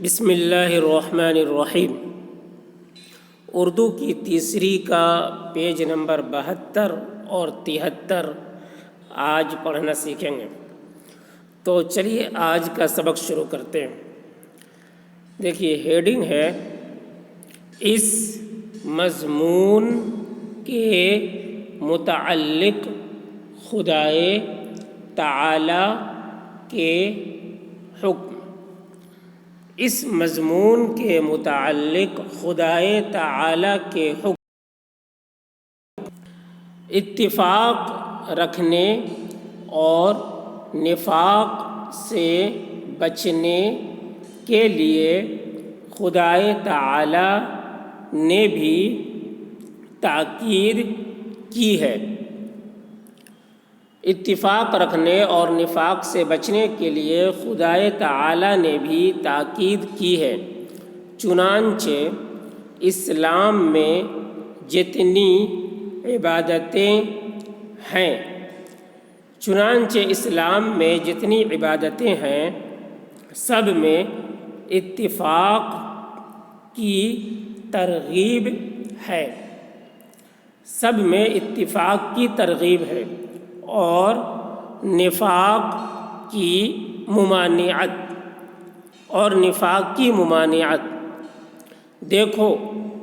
بسم اللہ الرحمن الرحیم۔ اردو کی تیسری کا پیج نمبر 72 اور 73 آج پڑھنا سیکھیں گے۔ تو چلیے آج کا سبق شروع کرتے ہیں۔ دیکھیے ہیڈنگ ہے اس مضمون کے متعلق خدائے تعالی کے حکم۔ اس مضمون کے متعلق خدائے تعالی کے حکم اتفاق رکھنے اور نفاق سے بچنے کے لیے خدائے تعالی نے بھی تاکید کی ہے۔ اتفاق رکھنے اور نفاق سے بچنے کے لیے خدائے تعالی نے بھی تاکید کی ہے۔ چنانچہ اسلام میں جتنی عبادتیں ہیں سب میں اتفاق کی ترغیب ہے اور نفاق کی ممانعت۔ دیکھو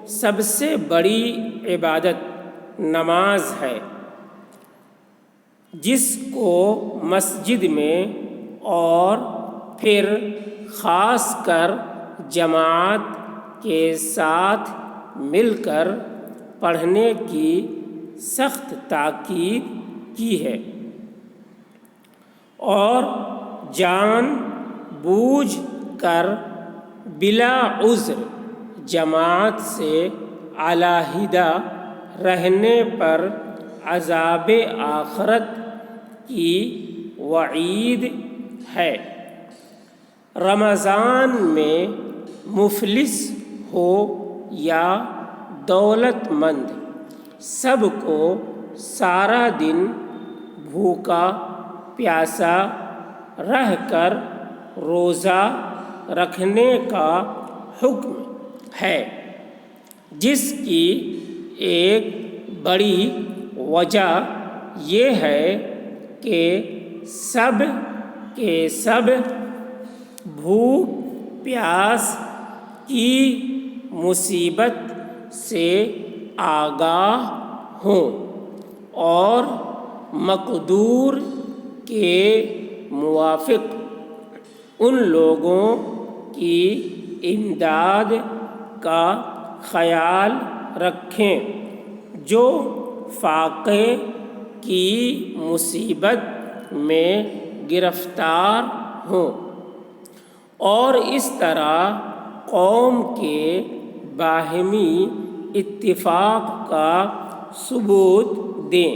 سب سے بڑی عبادت نماز ہے، جس کو مسجد میں اور پھر خاص کر جماعت کے ساتھ مل کر پڑھنے کی سخت تاکید کی ہے، اور جان بوجھ کر بلا عذر جماعت سے علیحدہ رہنے پر عذاب آخرت کی وعید ہے۔ رمضان میں مفلس ہو یا دولت مند، سب کو سارا دن بھوکا پیاسا رہ کر روزہ رکھنے کا حکم ہے، جس کی ایک بڑی وجہ یہ ہے کہ سب کے سب بھوک پیاس کی مصیبت سے آگاہ ہوں اور مقدور کے موافق ان لوگوں کی امداد کا خیال رکھیں جو فاقے کی مصیبت میں گرفتار ہوں، اور اس طرح قوم کے باہمی اتفاق کا ثبوت دیں۔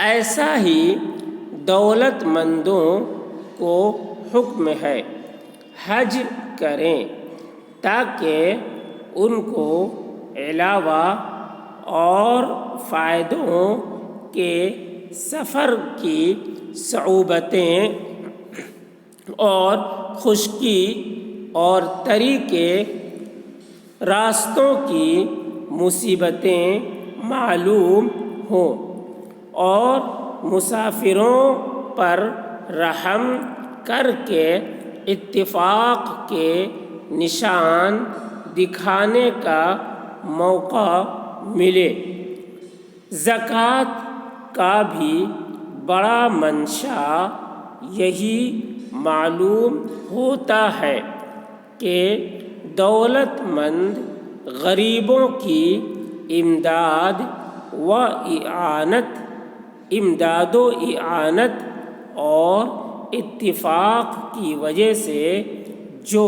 ایسا ہی دولت مندوں کو حکم ہے حج کریں، تاکہ ان کو علاوہ اور فائدوں کے سفر کی صعوبتیں اور خشکی اور تری کے راستوں کی مصیبتیں معلوم ہوں، اور مسافروں پر رحم کر کے اتفاق کے نشان دکھانے کا موقع ملے۔ زکوٰۃ کا بھی بڑا منشا یہی معلوم ہوتا ہے کہ دولت مند غریبوں کی امداد و اعانت اور اتفاق کی وجہ سے جو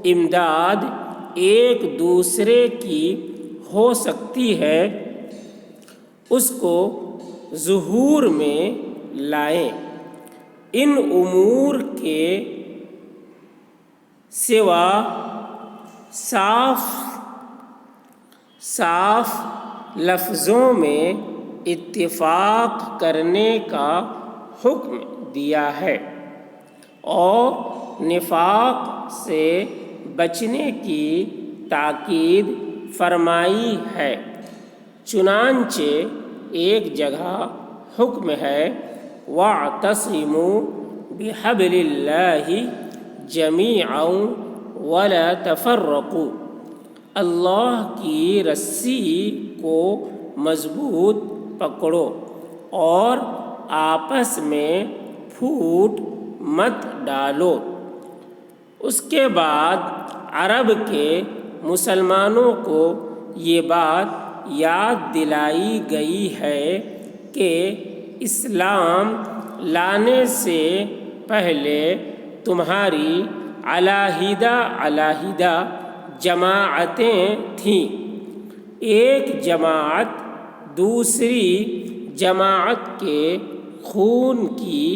امداد ایک دوسرے کی ہو سکتی ہے اس کو ظہور میں لائیں۔ ان امور کے سوا صاف لفظوں میں اتفاق کرنے کا حکم دیا ہے، اور نفاق سے بچنے کی تاکید فرمائی ہے۔ چنانچہ ایک جگہ حکم ہے وَاعْتَصِمُوا بِحَبْلِ اللَّهِ جَمِيعًا وَلَا تَفَرَّقُوا، اللہ کی رسی کو مضبوط پکڑو اور آپس میں پھوٹ مت ڈالو۔ اس کے بعد عرب کے مسلمانوں کو یہ بات یاد دلائی گئی ہے کہ اسلام لانے سے پہلے تمہاری علیحدہ جماعتیں تھیں۔ ایک جماعت دوسری جماعت کے خون کی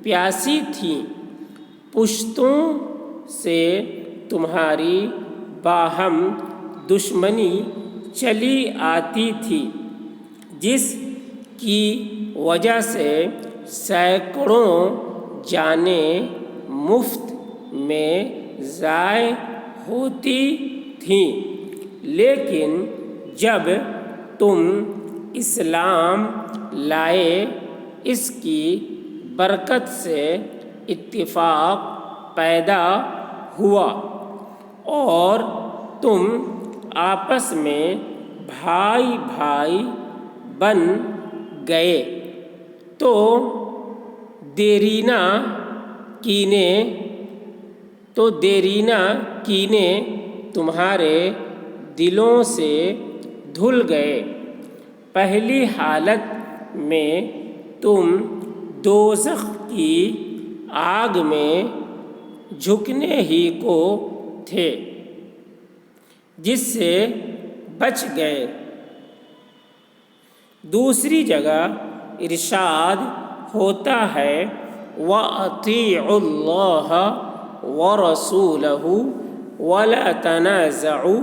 پیاسی تھی، پشتوں سے تمہاری باہم دشمنی چلی آتی تھی، جس کی وجہ سے سینکڑوں جانیں مفت میں ضائع ہوتی تھیں، لیکن جب تم اسلام لائے اس کی برکت سے اتفاق پیدا ہوا اور تم آپس میں بھائی بھائی بن گئے تو دیرینہ کینے تمہارے دلوں سے دھل گئے۔ پہلی حالت میں تم دوزخ کی آگ میں جھکنے ہی کو تھے، جس سے بچ گئے۔ دوسری جگہ ارشاد ہوتا ہے وَأَطِيعُوا اللَّهَ وَرَسُولَهُ وَلَا تَنَازَعُوا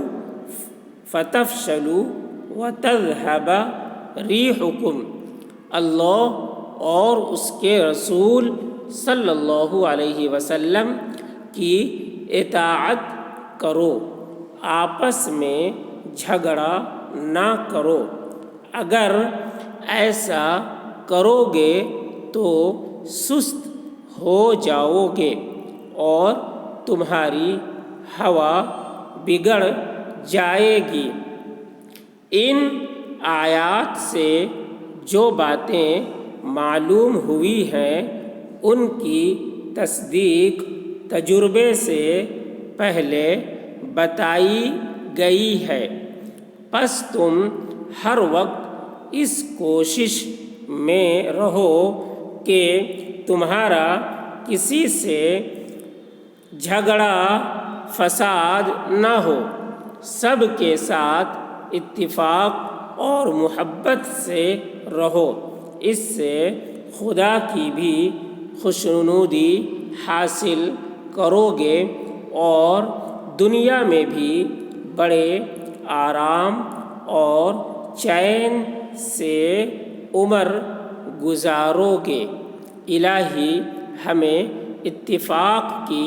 فَتَفْشَلُوا وَتَذْهَبَ رِيحُكُمْ، اللہ اور اس کے رسول صلی اللہ علیہ وسلم کی اطاعت کرو، آپس میں جھگڑا نہ کرو، اگر ایسا کرو گے تو سست ہو جاؤ گے اور تمہاری ہوا بگڑ جائے گی۔ ان آیات سے جو باتیں معلوم ہوئی ہیں ان کی تصدیق تجربے سے پہلے بتائی گئی ہے، پس تم ہر وقت اس کوشش میں رہو کہ تمہارا کسی سے جھگڑا فساد نہ ہو، سب کے ساتھ اتفاق اور محبت سے رہو، اس سے خدا کی بھی خوشنودی حاصل کرو گے اور دنیا میں بھی بڑے آرام اور چین سے عمر گزارو گے۔ الہی ہمیں اتفاق کی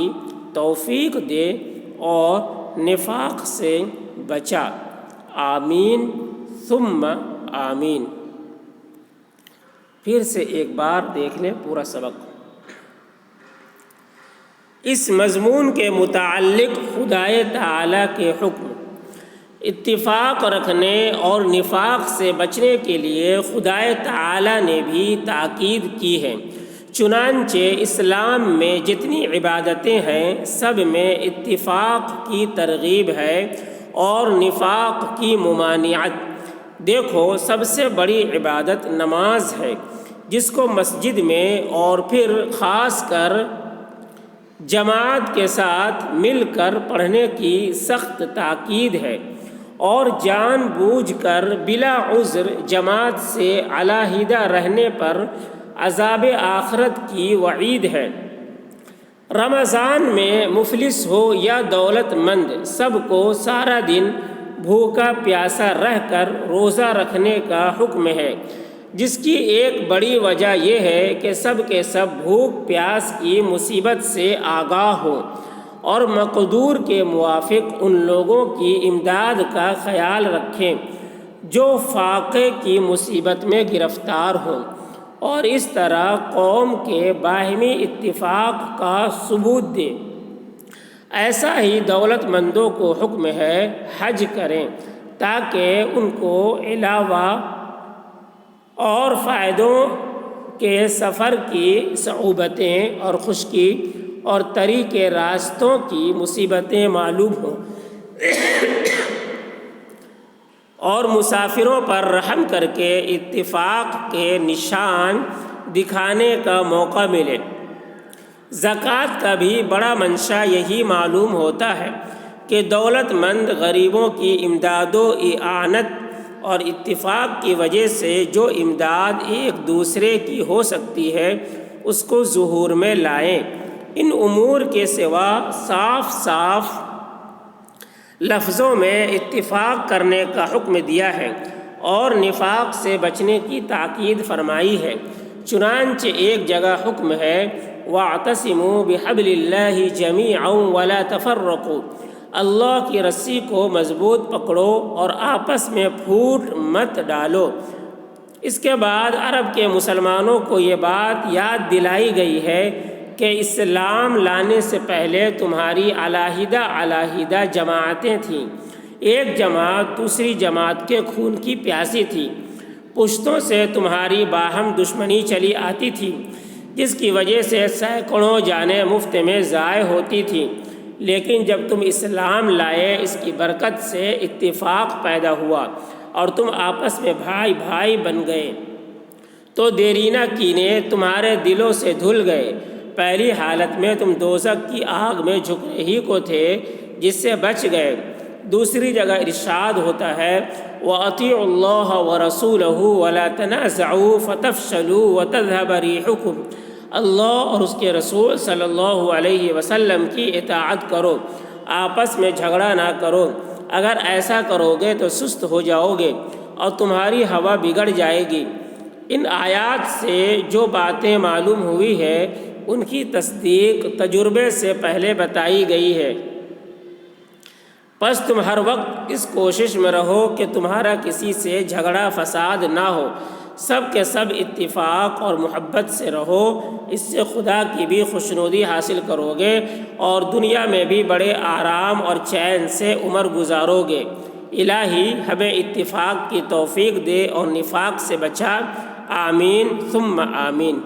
توفیق دے اور نفاق سے بچا، آمین ثم آمین۔ پھر سے ایک بار دیکھ لیں پورا سبق۔ اس مضمون کے متعلق خدائے تعالیٰ کے حکم، اتفاق رکھنے اور نفاق سے بچنے کے لیے خدائے تعالیٰ نے بھی تاکید کی ہے۔ چنانچہ اسلام میں جتنی عبادتیں ہیں سب میں اتفاق کی ترغیب ہے اور نفاق کی ممانعت۔ دیکھو، سب سے بڑی عبادت نماز ہے، جس کو مسجد میں اور پھر خاص کر جماعت کے ساتھ مل کر پڑھنے کی سخت تاکید ہے، اور جان بوجھ کر بلا عذر جماعت سے علیحدہ رہنے پر عذاب آخرت کی وعید ہے۔ رمضان میں مفلس ہو یا دولت مند، سب کو سارا دن بھوکا پیاسا رہ کر روزہ رکھنے کا حکم ہے، جس کی ایک بڑی وجہ یہ ہے کہ سب کے سب بھوک پیاس کی مصیبت سے آگاہ ہوں اور مقدور کے موافق ان لوگوں کی امداد کا خیال رکھیں جو فاقے کی مصیبت میں گرفتار ہوں، اور اس طرح قوم کے باہمی اتفاق کا ثبوت دیں۔ ایسا ہی دولت مندوں کو حکم ہے حج کریں تاکہ ان کو علاوہ اور فائدوں کے سفر کی صعوبتیں اور خشکی اور طری کے راستوں کی مصیبتیں معلوم ہوں اور مسافروں پر رحم کر کے اتفاق کے نشان دکھانے کا موقع ملے۔ زکوٰۃ کا بھی بڑا منشا یہی معلوم ہوتا ہے کہ دولت مند غریبوں کی امداد و اعانت اور اتفاق کی وجہ سے جو امداد ایک دوسرے کی ہو سکتی ہے اس کو ظہور میں لائیں۔ ان امور کے سوا صاف صاف لفظوں میں اتفاق کرنے کا حکم دیا ہے اور نفاق سے بچنے کی تاکید فرمائی ہے۔ چنانچہ ایک جگہ حکم ہے وَاعْتَصِمُوا بِحَبْلِ اللَّهِ جَمِيعًا وَلَا تَفَرَّقُوا، اللہ کی رسی کو مضبوط پکڑو اور آپس میں پھوٹ مت ڈالو۔ اس کے بعد عرب کے مسلمانوں کو یہ بات یاد دلائی گئی ہے کہ اسلام لانے سے پہلے تمہاری علیحدہ علیحدہ جماعتیں تھیں۔ ایک جماعت دوسری جماعت کے خون کی پیاسی تھی، پشتوں سے تمہاری باہم دشمنی چلی آتی تھی جس کی وجہ سے سینکڑوں جانیں مفت میں ضائع ہوتی تھیں، لیکن جب تم اسلام لائے اس کی برکت سے اتفاق پیدا ہوا اور تم آپس میں بھائی بھائی بن گئے تو دیرینہ کینے تمہارے دلوں سے دھل گئے۔ پہلی حالت میں تم دوزخ کی آگ میں جھکنے ہی کو تھے جس سے بچ گئے۔ دوسری جگہ ارشاد ہوتا ہے وَأَطِيعُوا اللَّهَ وَرَسُولَهُ وَلَا تَنَازَعُوا فَتَفْشَلُوا وَتَذْهَبَ رِيحُكُمْ، اللہ اور اس کے رسول صلی اللہ علیہ وسلم کی اطاعت کرو، آپس میں جھگڑا نہ کرو، اگر ایسا کرو گے تو سست ہو جاؤ گے اور تمہاری ہوا بگڑ جائے گی۔ ان آیات سے جو باتیں معلوم ہوئی ہے ان کی تصدیق تجربے سے پہلے بتائی گئی ہے۔ پس تم ہر وقت اس کوشش میں رہو کہ تمہارا کسی سے جھگڑا فساد نہ ہو، سب کے سب اتفاق اور محبت سے رہو، اس سے خدا کی بھی خوشنودی حاصل کرو گے اور دنیا میں بھی بڑے آرام اور چین سے عمر گزارو گے۔ الہی ہمیں اتفاق کی توفیق دے اور نفاق سے بچا، آمین ثم آمین۔